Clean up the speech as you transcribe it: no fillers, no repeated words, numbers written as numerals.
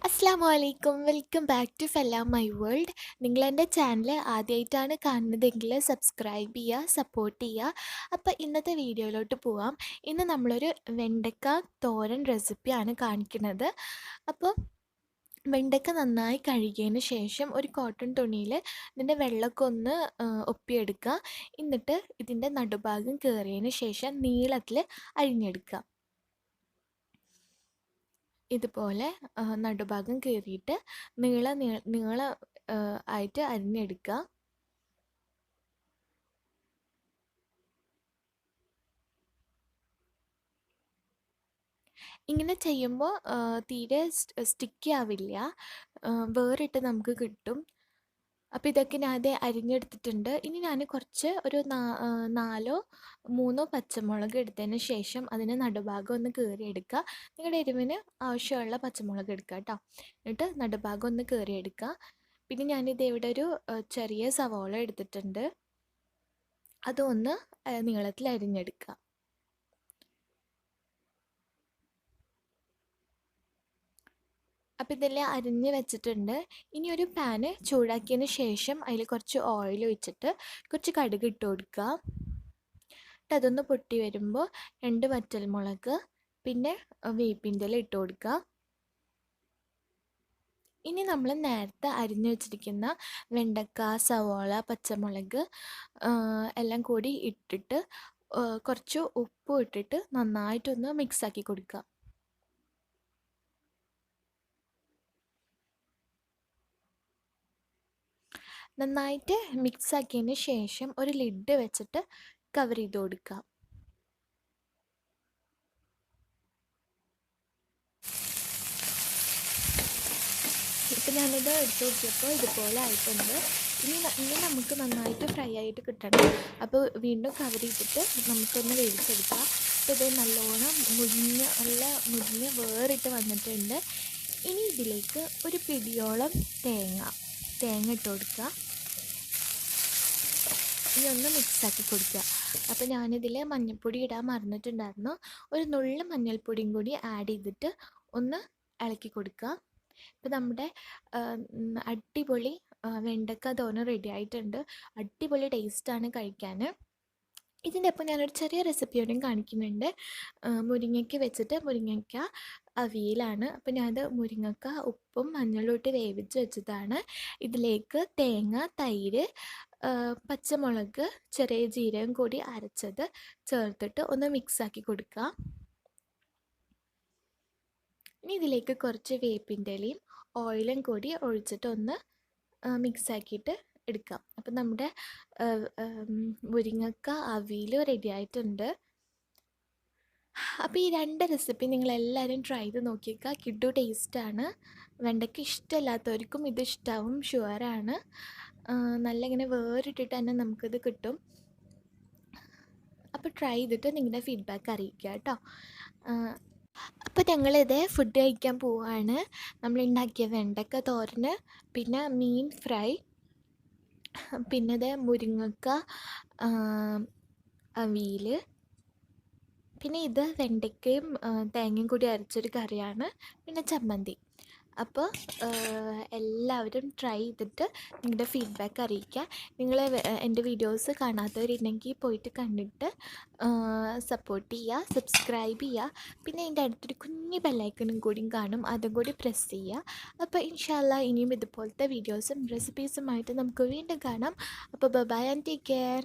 അസ്സലാമു welcome back to fella my world. നിങ്ങളെൻ്റെ channel ആദ്യമായിട്ടാണ് കാണുന്നതെങ്കിൽ സബ്സ്ക്രൈബ് ചെയ്യുക, സപ്പോർട്ട് ചെയ്യുക. അപ്പോൾ ഇന്നത്തെ വീഡിയോയിലോട്ട് പോവാം. ഇന്ന് നമ്മളൊരു വെണ്ടക്ക തോരൻ റെസിപ്പിയാണ് കാണിക്കുന്നത്. അപ്പോൾ വെണ്ടക്ക നന്നായി കഴുകിയതിന് ശേഷം ഒരു കോട്ടൺ തുണിയിൽ ഇതിൻ്റെ വെള്ളമൊക്കെ ഒന്ന് ഒപ്പിയെടുക്കുക. എന്നിട്ട് ഇതിൻ്റെ നടുഭാഗം കീറിയതിന് ശേഷം നീളത്തിൽ അരിഞ്ഞെടുക്കുക. ഇതുപോലെ നടുഭാഗം കീറിയിട്ട് നീള ആയിട്ട് അരിഞ്ഞെടുക്കുക. ഇങ്ങനെ ചെയ്യുമ്പോൾ തീരെ സ്റ്റിക്കി ആവില്ല, വേറിട്ട് നമുക്ക് കിട്ടും. അപ്പോൾ ഇതൊക്കെ ഞാൻ അതേ അരിഞ്ഞെടുത്തിട്ടുണ്ട്. ഇനി ഞാൻ കുറച്ച് ഒരു 3 പച്ചമുളക് എടുത്തതിന് ശേഷം അതിന് നടുഭാഗം ഒന്ന് കീറിയെടുക്കുക. നിങ്ങളുടെ എരിവിന് ആവശ്യമുള്ള പച്ചമുളക് എടുക്കുക കേട്ടോ. എന്നിട്ട് നടുഭാഗം ഒന്ന് കീറിയെടുക്കുക. പിന്നെ ഞാനിത് ഇവിടെ ഒരു ചെറിയ സവോള എടുത്തിട്ടുണ്ട്, അതൊന്ന് നീളത്തിൽ അരിഞ്ഞെടുക്കുക. അപ്പോൾ ഇതെല്ലാം അരിഞ്ഞ് വെച്ചിട്ടുണ്ട്. ഇനി ഒരു പാന് ചൂടാക്കിയതിന് ശേഷം അതിൽ കുറച്ച് ഓയിൽ ഒഴിച്ചിട്ട് കുറച്ച് കടുക് ഇട്ട് കൊടുക്കുക. എന്നിട്ട് അതൊന്ന് പൊട്ടി വരുമ്പോൾ 2 വറ്റൽമുളക് പിന്നെ വേപ്പിൻ്റെ ഇല ഇട്ട് കൊടുക്കുക. ഇനി നമ്മൾ നേരത്തെ അരിഞ്ഞു വെച്ചിരിക്കുന്ന വെണ്ടക്ക, സവോള, പച്ചമുളക് എല്ലാം കൂടി ഇട്ടിട്ട് കുറച്ച് ഉപ്പും ഇട്ടിട്ട് നന്നായിട്ടൊന്ന് മിക്സാക്കി കൊടുക്കുക. നന്നായിട്ട് മിക്സാക്കിയതിന് ശേഷം ഒരു ലിഡ് വെച്ചിട്ട് കവർ ചെയ്ത് കൊടുക്കുക. ഇപ്പം ഞാനിത് എടുത്ത് നോക്കിയപ്പോൾ ഇതുപോലെ ആയിട്ടുണ്ട്. ഇനി നമുക്ക് നന്നായിട്ട് ഫ്രൈ ആയിട്ട് കിട്ടണം. അപ്പോൾ വീണ്ടും കവർ ചെയ്തിട്ട് നമുക്കൊന്ന് വേവിച്ചെടുക്കാം. അപ്പോൾ ഇത് നല്ലോണം മുരിഞ്ഞ് വേറിട്ട് വന്നിട്ടുണ്ട്. ഇനി ഇതിലേക്ക് ഒരു പിടിയോളം തേങ്ങ ഇട്ട് കൊടുക്കുക. ഇനി ഒന്ന് മിക്സാക്കി കൊടുക്കുക. അപ്പോൾ ഞാനിതിൽ മഞ്ഞൾപ്പൊടി ഇടാൻ മറന്നിട്ടുണ്ടായിരുന്നു. ഒരു നുള്ളു മഞ്ഞൾപ്പൊടിയും കൂടി ആഡ് ചെയ്തിട്ട് ഒന്ന് ഇളക്കി കൊടുക്കുക. ഇപ്പോൾ നമ്മുടെ അടിപൊളി വെണ്ടക്ക തോരൻ റെഡി ആയിട്ടുണ്ട്. അടിപൊളി ടേസ്റ്റാണ് കഴിക്കാൻ. ഇതിൻ്റെ ഒപ്പം ഞാനൊരു ചെറിയ റെസിപ്പിയോടും കാണിക്കുന്നുണ്ട്. മുരിങ്ങയ്ക്ക അവിയലാണ്. അപ്പോൾ ഞാനത് മുരിങ്ങക്ക ഉപ്പും മഞ്ഞളും ഇട്ട് വേവിച്ച് വെച്ചതാണ്. ഇതിലേക്ക് തേങ്ങ, തൈര്, പച്ചമുളക്, ചെറിയ ജീരകം കൂടി അരച്ചത് ചേർത്തിട്ട് ഒന്ന് മിക്സാക്കി കൊടുക്കുക. ഇനി ഇതിലേക്ക് കുറച്ച് വേപ്പിൻ്റെ ഇലയും ഓയിലും കൂടി ഒഴിച്ചിട്ട് ഒന്ന് മിക്സാക്കിയിട്ട് എടുക്കാം. അപ്പം നമ്മുടെ മുരിങ്ങക്ക അവിയൽ റെഡി ആയിട്ടുണ്ട്. അപ്പോൾ ഈ 2 റെസിപ്പി നിങ്ങളെല്ലാവരും ട്രൈ ചെയ്ത് നോക്കിയേക്കുക. കിഡു ടേസ്റ്റാണ്. വെണ്ടയ്ക്ക ഇഷ്ടമില്ലാത്തവർക്കും ഇത് ഇഷ്ടമാവും, ഷുവറാണ്. നല്ല ഇങ്ങനെ വേറിട്ടിട്ട് തന്നെ നമുക്കിത് കിട്ടും. അപ്പോൾ ട്രൈ ചെയ്തിട്ട് നിങ്ങളുടെ ഫീഡ്ബാക്ക് അറിയിക്കുക കേട്ടോ. അപ്പോൾ ഞങ്ങളിത് ഫുഡ് കഴിക്കാൻ പോവുകയാണ്. നമ്മളുണ്ടാക്കിയ വെണ്ടക്ക തോരന്, പിന്നെ മീൻ ഫ്രൈ, പിന്നെ ഇത് മുരിങ്ങക്ക അവിയൽ, പിന്നെ ഇത് വെണ്ടയ്ക്കയും തേങ്ങയും കൂടി അരച്ചൊരു കറിയാണ്, പിന്നെ ചമ്മന്തി. അപ്പോൾ എല്ലാവരും ട്രൈ ചെയ്തിട്ട് നിങ്ങളുടെ ഫീഡ്ബാക്ക് അറിയിക്കുക. നിങ്ങൾ എൻ്റെ വീഡിയോസ് കാണാത്തവരുണ്ടെങ്കിൽ പോയിട്ട് കണ്ടിട്ട് സപ്പോർട്ട് ചെയ്യുക, സബ്സ്ക്രൈബ് ചെയ്യുക. പിന്നെ എൻ്റെ അടുത്തൊരു കുഞ്ഞു ബെല്ലൈക്കണും കൂടിയും കാണും, അതും കൂടി പ്രസ് ചെയ്യുക. അപ്പോൾ ഇൻഷാ അല്ലാഹ് ഇനിയും ഇതുപോലത്തെ വീഡിയോസും റെസിപ്പീസുമായിട്ട് നമുക്ക് വീണ്ടും കാണാം. അപ്പോൾ ബൈ ആൻഡ് ടേക്ക് കെയർ.